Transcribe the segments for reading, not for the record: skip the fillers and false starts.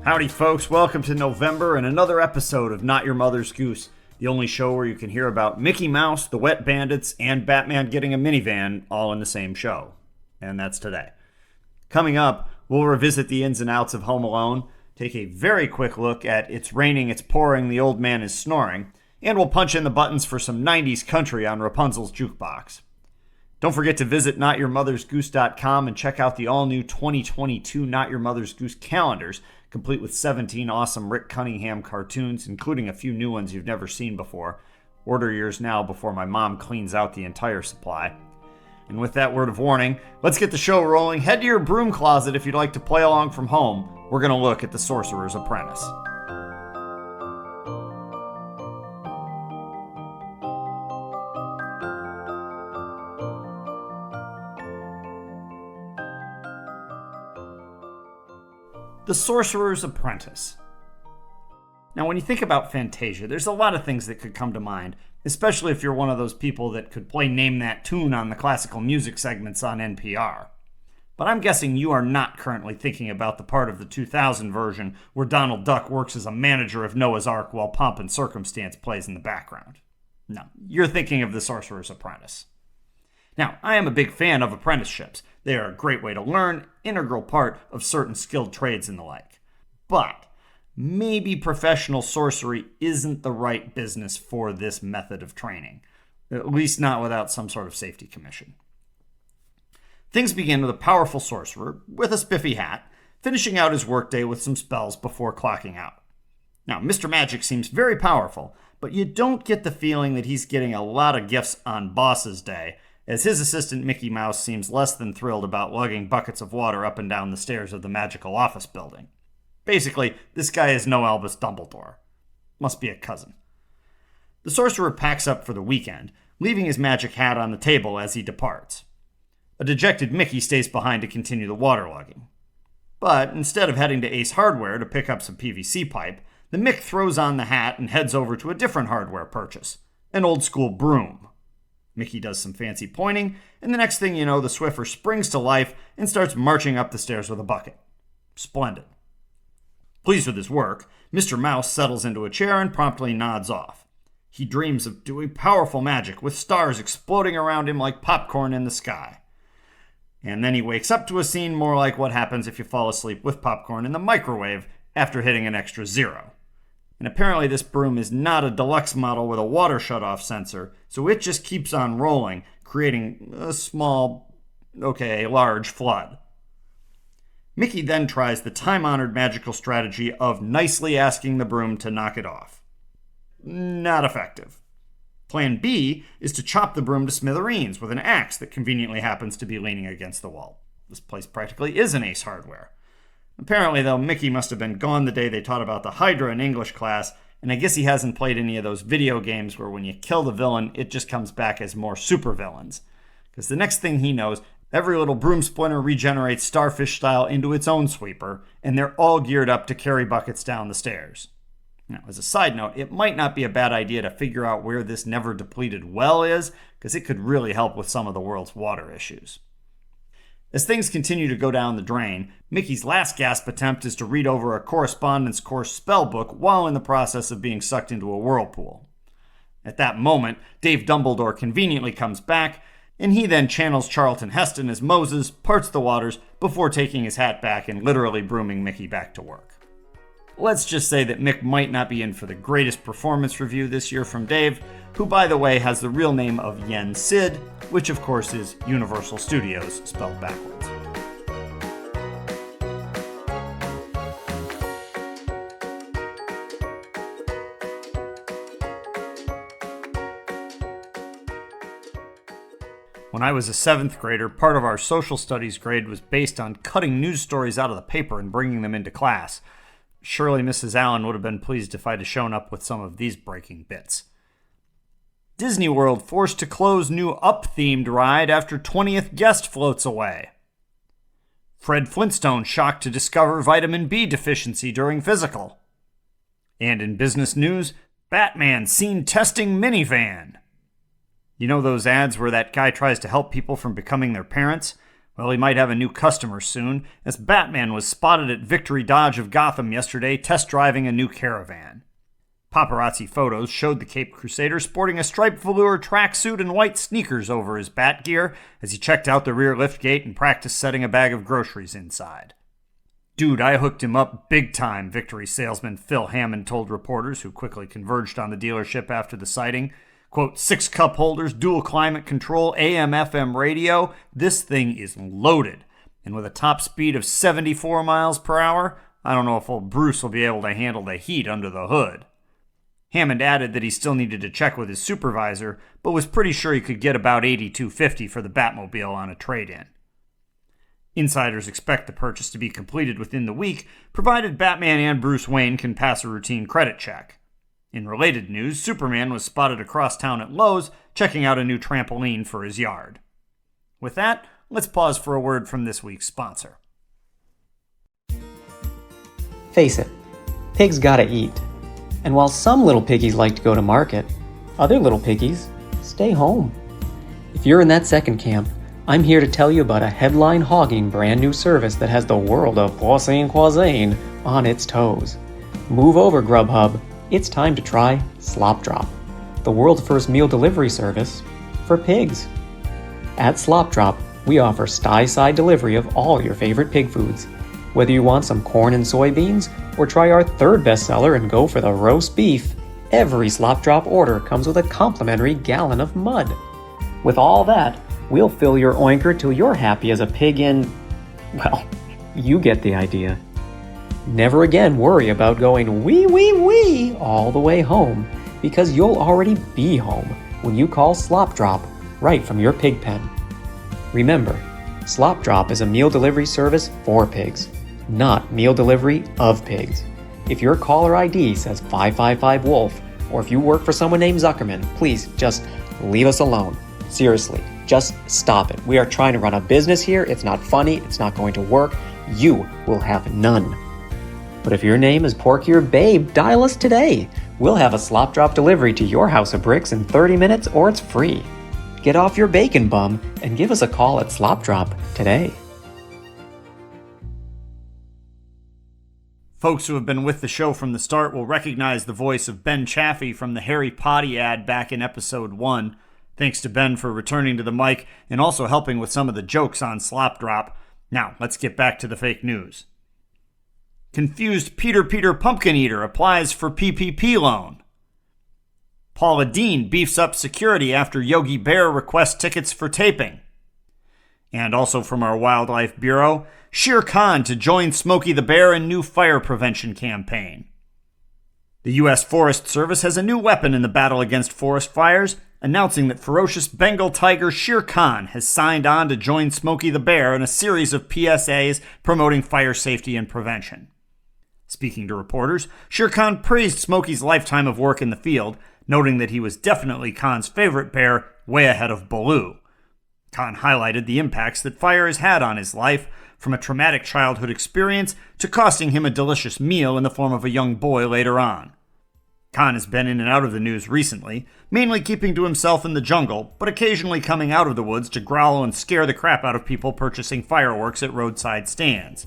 Howdy folks, welcome to November and another episode of Not Your Mother's Goose, the only show where you can hear about Mickey Mouse, the Wet Bandits, and Batman getting a minivan all in the same show. And that's today. Coming up, we'll revisit the ins and outs of Home Alone, take a very quick look at It's Raining, It's Pouring, The Old Man is Snoring, and we'll punch in the buttons for some 90s country on Rapunzel's Jukebox. Don't forget to visit NotYourMothersGoose.com and check out the all-new 2022 Not Your Mother's Goose calendars, complete with 17 awesome Rick Cunningham cartoons, including a few new ones you've never seen before. Order yours now before my mom cleans out the entire supply. And with that word of warning, let's get the show rolling. Head to your broom closet if you'd like to play along from home. We're going to look at the Sorcerer's Apprentice. The Sorcerer's Apprentice. Now, when you think about Fantasia, there's a lot of things that could come to mind, especially if you're one of those people that could play Name That Tune on the classical music segments on NPR. But I'm guessing you are not currently thinking about the part of the 2000 version where Donald Duck works as a manager of Noah's Ark while Pomp and Circumstance plays in the background. No, you're thinking of the Sorcerer's Apprentice. Now, I am a big fan of apprenticeships. They are a great way to learn, integral part of certain skilled trades and the like. But maybe professional sorcery isn't the right business for this method of training, at least not without some sort of safety commission. Things begin with a powerful sorcerer with a spiffy hat, finishing out his workday with some spells before clocking out. Now, Mr. Magic seems very powerful, but you don't get the feeling that he's getting a lot of gifts on Boss's Day, as his assistant Mickey Mouse seems less than thrilled about lugging buckets of water up and down the stairs of the magical office building. Basically, this guy is no Albus Dumbledore. Must be a cousin. The sorcerer packs up for the weekend, leaving his magic hat on the table as he departs. A dejected Mickey stays behind to continue the water lugging. But instead of heading to Ace Hardware to pick up some PVC pipe, the Mick throws on the hat and heads over to a different hardware purchase, an old-school broom. Mickey does some fancy pointing, and the next thing you know, the Swiffer springs to life and starts marching up the stairs with a bucket. Splendid. Pleased with his work, Mr. Mouse settles into a chair and promptly nods off. He dreams of doing powerful magic with stars exploding around him like popcorn in the sky. And then he wakes up to a scene more like what happens if you fall asleep with popcorn in the microwave after hitting an extra zero. And apparently this broom is not a deluxe model with a water shutoff sensor, so it just keeps on rolling, creating a large flood. Mickey then tries the time-honored magical strategy of nicely asking the broom to knock it off. Not effective. Plan B is to chop the broom to smithereens with an axe that conveniently happens to be leaning against the wall. This place practically is an Ace Hardware. Apparently, though, Mickey must have been gone the day they taught about the Hydra in English class, and I guess he hasn't played any of those video games where when you kill the villain, it just comes back as more supervillains. Because the next thing he knows, every little broom splinter regenerates Starfish style into its own sweeper, and they're all geared up to carry buckets down the stairs. Now, as a side note, it might not be a bad idea to figure out where this never-depleted well is, because it could really help with some of the world's water issues. As things continue to go down the drain, Mickey's last gasp attempt is to read over a correspondence course spell book while in the process of being sucked into a whirlpool. At that moment, Dave Dumbledore conveniently comes back, and he then channels Charlton Heston as Moses, parts the waters, before taking his hat back and literally brooming Mickey back to work. Let's just say that Mick might not be in for the greatest performance review this year from Dave, who, by the way, has the real name of Yen Sid, which of course is Universal Studios spelled backwards. When I was a 7th grader, part of our social studies grade was based on cutting news stories out of the paper and bringing them into class. Surely Mrs. Allen would have been pleased if I'd have shown up with some of these breaking bits. Disney World forced to close new Up-themed ride after 20th guest floats away. Fred Flintstone shocked to discover vitamin B deficiency during physical. And in business news, Batman seen testing minivan. You know those ads where that guy tries to help people from becoming their parents? Well, he might have a new customer soon, as Batman was spotted at Victory Dodge of Gotham yesterday test driving a new caravan. Paparazzi photos showed the Caped Crusader sporting a striped velour tracksuit and white sneakers over his bat gear as he checked out the rear liftgate and practiced setting a bag of groceries inside. "Dude, I hooked him up big time," Victory salesman Phil Hammond told reporters who quickly converged on the dealership after the sighting. Quote, 6 cup holders, dual climate control, AM/FM radio. This thing is loaded. And with a top speed of 74 miles per hour, I don't know if old Bruce will be able to handle the heat under the hood. Hammond added that he still needed to check with his supervisor, but was pretty sure he could get about $8,250 for the Batmobile on a trade-in. Insiders expect the purchase to be completed within the week, provided Batman and Bruce Wayne can pass a routine credit check. In related news, Superman was spotted across town at Lowe's, checking out a new trampoline for his yard. With that, let's pause for a word from this week's sponsor. Face it, pigs gotta eat. And while some little piggies like to go to market, other little piggies stay home. If you're in that second camp, I'm here to tell you about a headline-hogging brand new service that has the world of Poisson Cuisine on its toes. Move over, Grubhub. It's time to try Slop Drop, the world's first meal delivery service for pigs. At Slop Drop, we offer sty-side delivery of all your favorite pig foods. Whether you want some corn and soybeans, or try our third bestseller and go for the roast beef, every Slop Drop order comes with a complimentary gallon of mud. With all that, we'll fill your oinker till you're happy as a pig in... well, you get the idea. Never again worry about going wee all the way home, because you'll already be home when you call Slop Drop right from your pig pen. Remember, Slop Drop is a meal delivery service for pigs, not meal delivery of pigs. If your caller ID says 555-WOLF, or if you work for someone named Zuckerman, please just leave us alone. Seriously, just stop it. We are trying to run a business here. It's not funny. It's not going to work. You will have none. But if your name is Porky or Babe, dial us today. We'll have a Slop Drop delivery to your house of bricks in 30 minutes, or it's free. Get off your bacon bum and give us a call at Slop Drop today. Folks who have been with the show from the start will recognize the voice of Ben Chaffee from the Harry Potty ad back in episode 1. Thanks to Ben for returning to the mic and also helping with some of the jokes on Slop Drop. Now, let's get back to the fake news. Confused Peter Pumpkin Eater applies for PPP loan. Paula Deen beefs up security after Yogi Bear requests tickets for taping. And also from our Wildlife Bureau, Shere Khan to join Smokey the Bear in new fire prevention campaign. The U.S. Forest Service has a new weapon in the battle against forest fires, announcing that ferocious Bengal tiger Shere Khan has signed on to join Smokey the Bear in a series of PSAs promoting fire safety and prevention. Speaking to reporters, Shere Khan praised Smokey's lifetime of work in the field, noting that he was definitely Khan's favorite bear, way ahead of Baloo. Khan highlighted the impacts that fire has had on his life, from a traumatic childhood experience to costing him a delicious meal in the form of a young boy later on. Khan has been in and out of the news recently, mainly keeping to himself in the jungle, but occasionally coming out of the woods to growl and scare the crap out of people purchasing fireworks at roadside stands.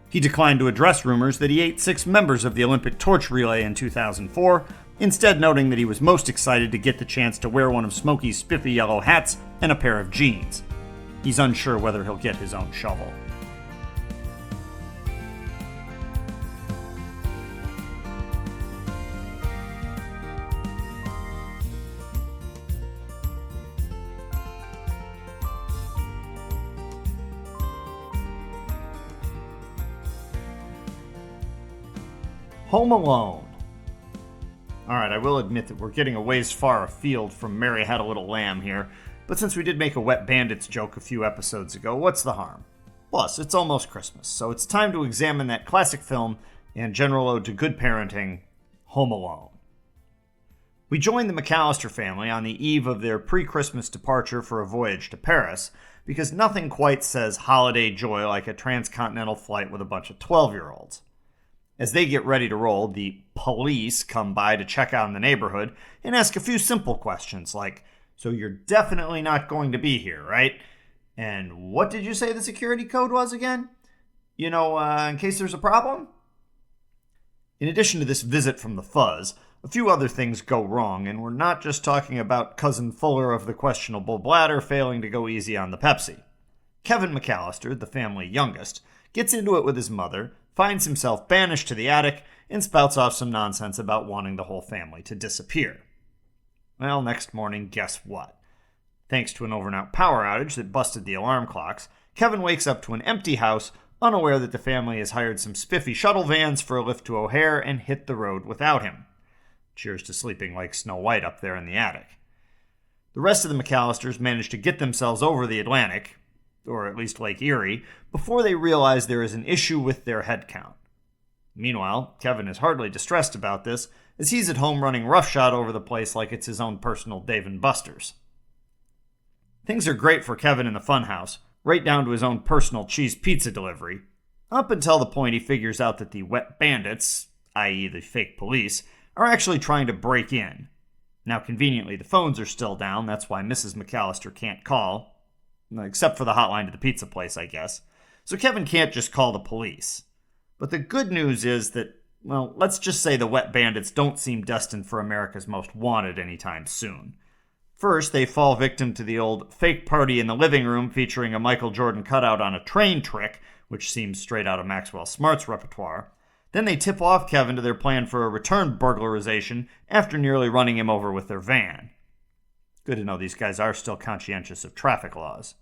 He declined to address rumors that he ate 6 members of the Olympic torch relay in 2004, instead noting that he was most excited to get the chance to wear one of Smokey's spiffy yellow hats and a pair of jeans. He's unsure whether he'll get his own shovel. Home Alone. Alright, I will admit that we're getting a ways far afield from Mary Had a Little Lamb here, but since we did make a Wet Bandits joke a few episodes ago, what's the harm? Plus, it's almost Christmas, so it's time to examine that classic film and general ode to good parenting, Home Alone. We join the McAllister family on the eve of their pre-Christmas departure for a voyage to Paris, because nothing quite says holiday joy like a transcontinental flight with a bunch of 12-year-olds. As they get ready to roll, the police come by to check out in the neighborhood and ask a few simple questions like, "So you're definitely not going to be here, right?" And what did you say the security code was again? In case there's a problem? In addition to this visit from the fuzz, a few other things go wrong, and we're not just talking about Cousin Fuller of the questionable bladder failing to go easy on the Pepsi. Kevin McAllister, the family youngest, gets into it with his mother, finds himself banished to the attic, and spouts off some nonsense about wanting the whole family to disappear. Well, next morning, guess what? Thanks to an over-and-out power outage that busted the alarm clocks, Kevin wakes up to an empty house, unaware that the family has hired some spiffy shuttle vans for a lift to O'Hare and hit the road without him. Cheers to sleeping like Snow White up there in the attic. The rest of the McAllisters manage to get themselves over the Atlantic, or at least Lake Erie, before they realize there is an issue with their head count. Meanwhile, Kevin is hardly distressed about this, as he's at home running roughshod over the place like it's his own personal Dave & Buster's. Things are great for Kevin in the funhouse, right down to his own personal cheese pizza delivery, up until the point he figures out that the Wet Bandits, i.e. the fake police, are actually trying to break in. Now, conveniently, the phones are still down, that's why Mrs. McAllister can't call, except for the hotline to the pizza place, I guess. So Kevin can't just call the police. But the good news is that, well, let's just say the Wet Bandits don't seem destined for America's Most Wanted anytime soon. First, they fall victim to the old fake party in the living room featuring a Michael Jordan cutout on a train trick, which seems straight out of Maxwell Smart's repertoire. Then they tip off Kevin to their plan for a return burglarization after nearly running him over with their van. Good to know these guys are still conscientious of traffic laws.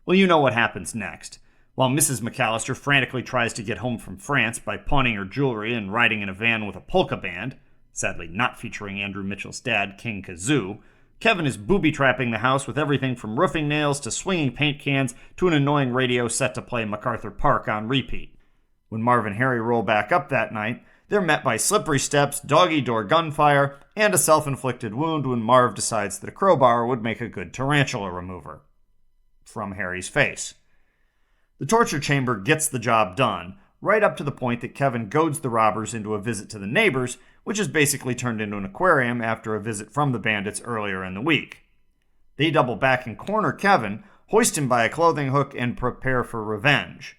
Well, you know what happens next. While Mrs. McAllister frantically tries to get home from France by pawning her jewelry and riding in a van with a polka band, sadly not featuring Andrew Mitchell's dad, King Kazoo, Kevin is booby-trapping the house with everything from roofing nails to swinging paint cans to an annoying radio set to play MacArthur Park on repeat. When Marv and Harry roll back up that night, they're met by slippery steps, doggy-door gunfire, and a self-inflicted wound when Marv decides that a crowbar would make a good tarantula remover. From Harry's face. The torture chamber gets the job done, right up to the point that Kevin goads the robbers into a visit to the neighbors, which is basically turned into an aquarium after a visit from the bandits earlier in the week. They double back and corner Kevin, hoist him by a clothing hook, and prepare for revenge.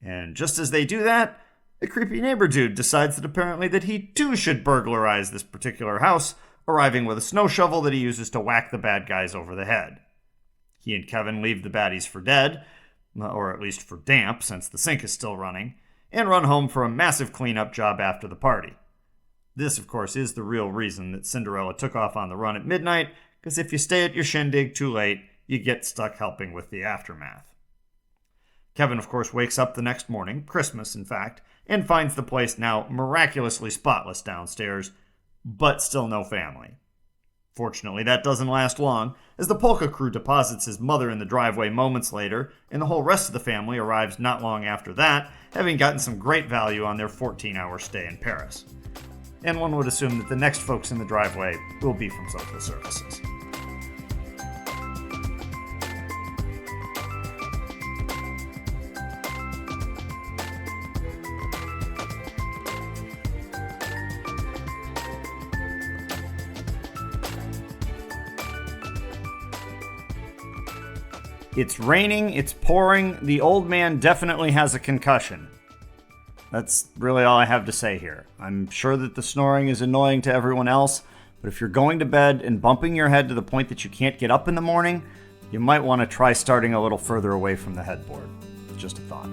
And just as they do that, the creepy neighbor dude decides that apparently that he too should burglarize this particular house, arriving with a snow shovel that he uses to whack the bad guys over the head. He and Kevin leave the baddies for dead, or at least for damp since the sink is still running, and run home for a massive cleanup job after the party. This, of course, is the real reason that Cinderella took off on the run at midnight, because if you stay at your shindig too late, you get stuck helping with the aftermath. Kevin, of course, wakes up the next morning, Christmas in fact, and finds the place now miraculously spotless downstairs, but still no family. Fortunately, that doesn't last long, as the polka crew deposits his mother in the driveway moments later, and the whole rest of the family arrives not long after that, having gotten some great value on their 14-hour stay in Paris. And one would assume that the next folks in the driveway will be from social services. It's raining, it's pouring, the old man definitely has a concussion. That's really all I have to say here. I'm sure that the snoring is annoying to everyone else, but if you're going to bed and bumping your head to the point that you can't get up in the morning, you might want to try starting a little further away from the headboard. Just a thought.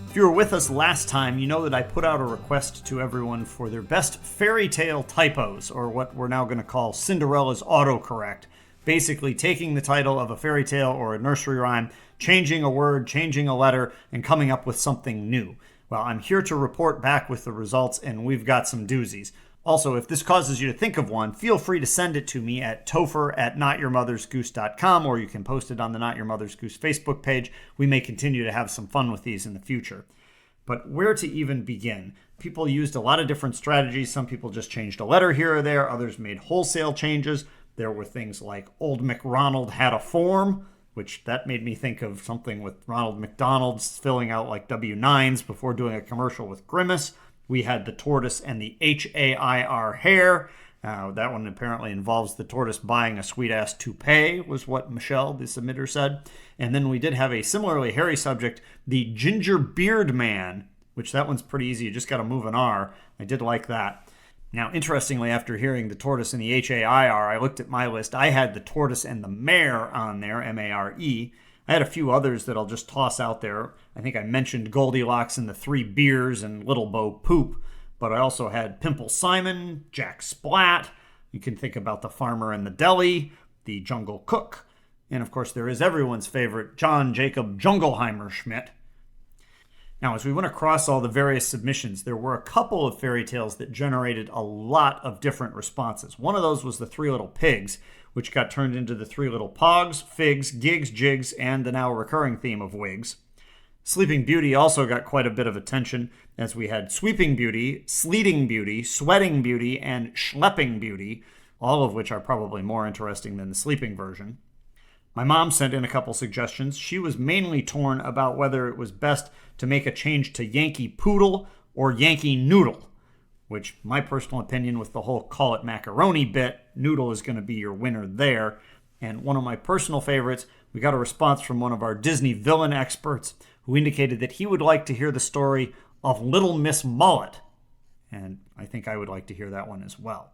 If you were with us last time, you know that I put out a request to everyone for their best Fairy Tale Typos, or what we're now going to call Cinderellas Autocorrect. Basically taking the title of a fairy tale or a nursery rhyme, changing a word, changing a letter, and coming up with something new. Well, I'm here to report back with the results, and we've got some doozies. Also, if this causes you to think of one, feel free to send it to me at topher@notyourmothersgoose.com, or you can post it on the Not Your Mother's Goose Facebook page. We may continue to have some fun with these in the future. But where to even begin? People used a lot of different strategies. Some people just changed a letter here or there. Others made wholesale changes. There were things like Old MacRonald had a form, which that made me think of something with Ronald McDonald's filling out like W-9s before doing a commercial with Grimace. We had the tortoise and the H-A-I-R hare. That one apparently involves the tortoise buying a sweet-ass toupee, was what Michelle, the submitter, said. And then we did have a similarly hairy subject, the ginger beard man, which that one's pretty easy. You just got to move an R. I did like that. Now, interestingly, after hearing the tortoise and the H-A-I-R, I looked at my list. I had the tortoise and the mare on there, M-A-R-E. I had a few others that I'll just toss out there. I think I mentioned Goldilocks and the Three Beers and Little Bo Poop, but I also had Pimple Simon, Jack Splat. You can think about the Farmer and the Deli, the Jungle Cook, and of course there is everyone's favorite, John Jacob Jungleheimer Schmidt. Now, as we went across all the various submissions, there were a couple of fairy tales that generated a lot of different responses. One of those was the Three Little Pigs, which got turned into the Three Little Pogs, Figs, Gigs, Jigs, and the now recurring theme of Wigs. Sleeping Beauty also got quite a bit of attention, as we had Sweeping Beauty, Sleeting Beauty, Sweating Beauty, and Schlepping Beauty, all of which are probably more interesting than the sleeping version. My mom sent in a couple suggestions. She was mainly torn about whether it was best to make a change to Yankee Poodle or Yankee Noodle, which, my personal opinion with the whole call it macaroni bit, Noodle is going to be your winner there. And one of my personal favorites, we got a response from one of our Disney villain experts who indicated that he would like to hear the story of Little Miss Mullet. And I think I would like to hear that one as well.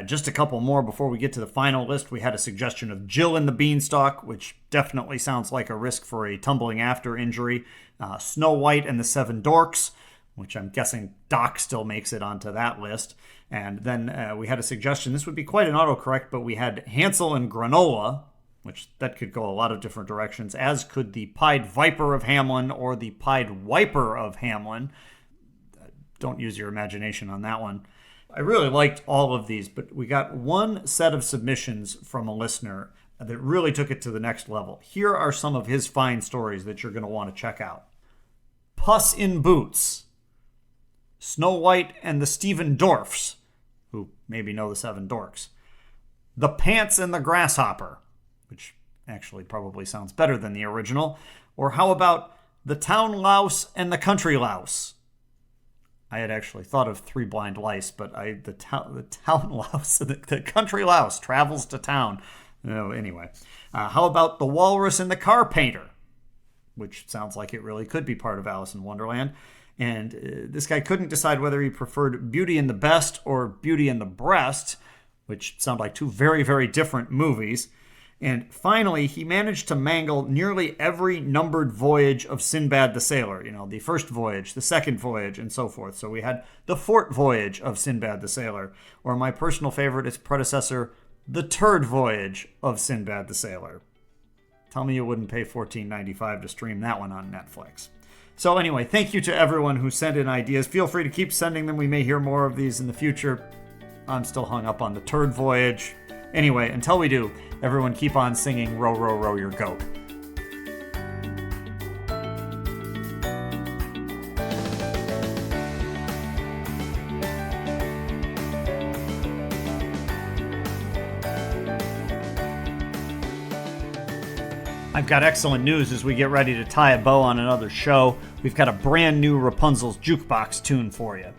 Just a couple more before we get to the final list. We had a suggestion of Jill and the Beanstalk, which definitely sounds like a risk for a tumbling after injury. Snow White and the Seven Dorks, which I'm guessing Doc still makes it onto that list. And then we had a suggestion. This would be quite an autocorrect, but we had Hansel and Granola, which that could go a lot of different directions, as could the Pied Viper of Hamlin or the Pied Wiper of Hamlin. Don't use your imagination on that one. I really liked all of these, but we got one set of submissions from a listener that really took it to the next level. Here are some of his fine stories that you're going to want to check out. Puss in Boots, Snow White and the Stephen Dorfs, who maybe know the Seven Dorks, The Pants and the Grasshopper, which actually probably sounds better than the original, or how about The Town Louse and the Country Louse? I had actually thought of Three Blind Lice, but the town louse, the country louse travels to town. Anyway, how about The Walrus and the Car Painter, which sounds like it really could be part of Alice in Wonderland. And this guy couldn't decide whether he preferred Beauty and the Best or Beauty and the Breast, which sound like two very, very different movies. And finally, he managed to mangle nearly every numbered voyage of Sinbad the Sailor. You know, the first voyage, the second voyage, and so forth. So we had the fourth voyage of Sinbad the Sailor, or my personal favorite, its predecessor, the third voyage of Sinbad the Sailor. Tell me you wouldn't pay $14.95 to stream that one on Netflix. So anyway, thank you to everyone who sent in ideas. Feel free to keep sending them. We may hear more of these in the future. I'm still hung up on the third voyage. Anyway, until we do, everyone keep on singing Row, Row, Row Your Goat. I've got excellent news as we get ready to tie a bow on another show. We've got a brand new Rapunzel's Jukebox tune for you.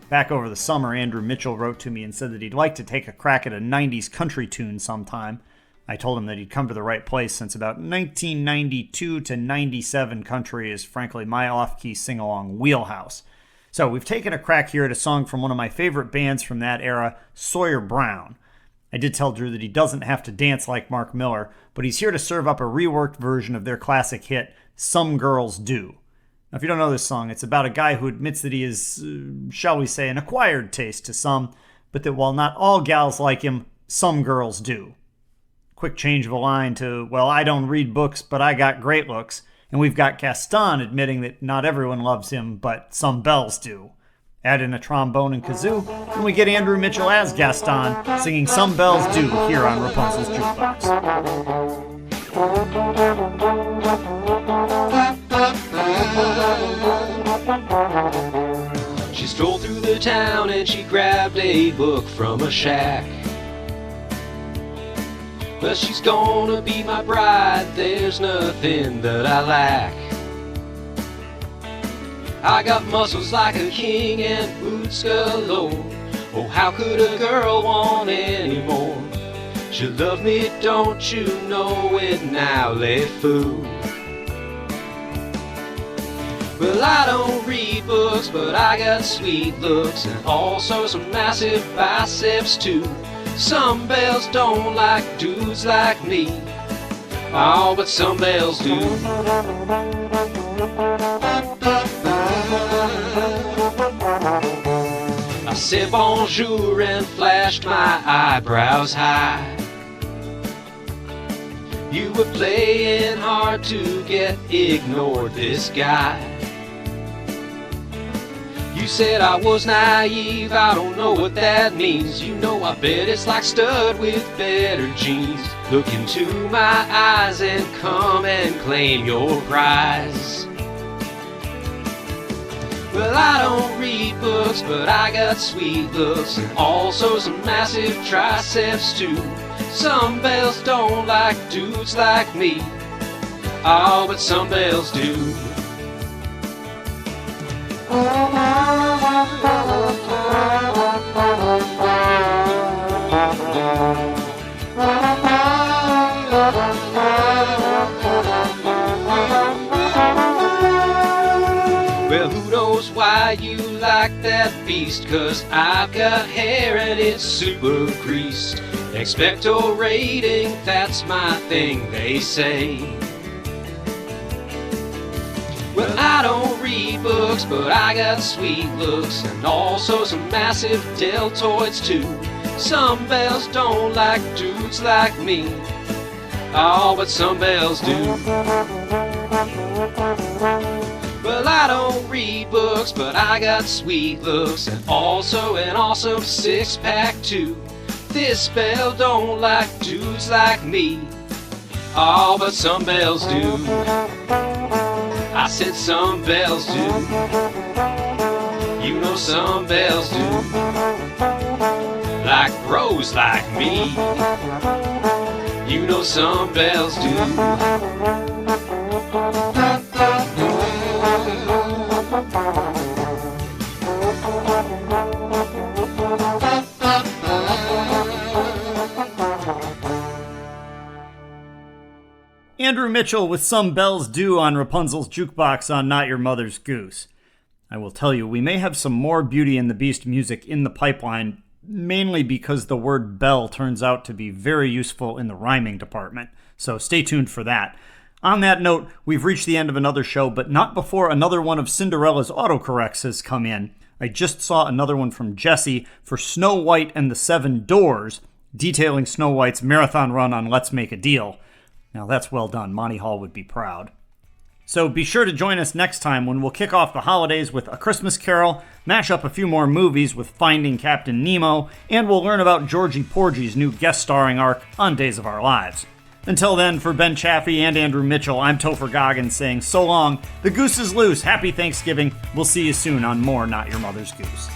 Back over the summer, Andrew Mitchell wrote to me and said that he'd like to take a crack at a 90s country tune sometime. I told him that he'd come to the right place since about 1992 to 97 country is frankly my off-key sing-along wheelhouse. So we've taken a crack here at a song from one of my favorite bands from that era, Sawyer Brown. I did tell Drew that he doesn't have to dance like Mark Miller, but he's here to serve up a reworked version of their classic hit, Some Girls Do. Now, if you don't know this song, it's about a guy who admits that he is, shall we say, an acquired taste to some, but that while not all gals like him, some girls do. Quick change of a line to, well, I don't read books, but I got great looks. And we've got Gaston admitting that not everyone loves him, but some belles do. Add in a trombone and kazoo, and we get Andrew Mitchell as Gaston singing Some Bells Do here on Rapunzel's Jukebox. She strolled through the town and she grabbed a book from a shack. Well, she's gonna be my bride, there's nothing that I lack. I got muscles like a king and boots galore. Oh, how could a girl want any more? She loved me, don't you know it now, les fous? Well, I don't read books, but I got sweet looks and also some massive biceps too. Some belles don't like dudes like me. Oh, but some belles do. I said bonjour and flashed my eyebrows high. You were playing hard to get, ignored this guy. You said I was naive, I don't know what that means. You know, I bet it's like stud with better jeans. Look into my eyes and come and claim your prize. Well, I don't read books, but I got sweet looks and also some massive triceps too. Some belles don't like dudes like me. Oh, but some belles do. Well, who knows why you like that beast? 'Cause I've got hair and it's super greased. Expecto rating, that's my thing, they say. Well, I don't read books, but I got sweet looks and also some massive deltoids too. Some belles don't like dudes like me. Oh, but some belles do. Well, I don't read books, but I got sweet looks and also an awesome six-pack too. This belle don't like dudes like me. Oh, but some belles do. I said some belles do. You know some belles do. Like bros like me. You know some belles do. Andrew Mitchell with Some Bells Do on Rapunzel's Jukebox on Not Your Mother's Goose. I will tell you, we may have some more Beauty and the Beast music in the pipeline, mainly because the word bell turns out to be very useful in the rhyming department, so stay tuned for that. On that note, we've reached the end of another show, but not before another one of Cinderella's autocorrects has come in. I just saw another one from Jessie for Snow White and the Seven Doors, detailing Snow White's marathon run on Let's Make a Deal. Now that's well done. Monty Hall would be proud. So be sure to join us next time when we'll kick off the holidays with A Christmas Carol, mash up a few more movies with Finding Captain Nemo, and we'll learn about Georgie Porgy's new guest starring arc on Days of Our Lives. Until then, for Ben Chaffee and Andrew Mitchell, I'm Topher Goggins saying so long. The goose is loose. Happy Thanksgiving. We'll see you soon on more Not Your Mother's Goose.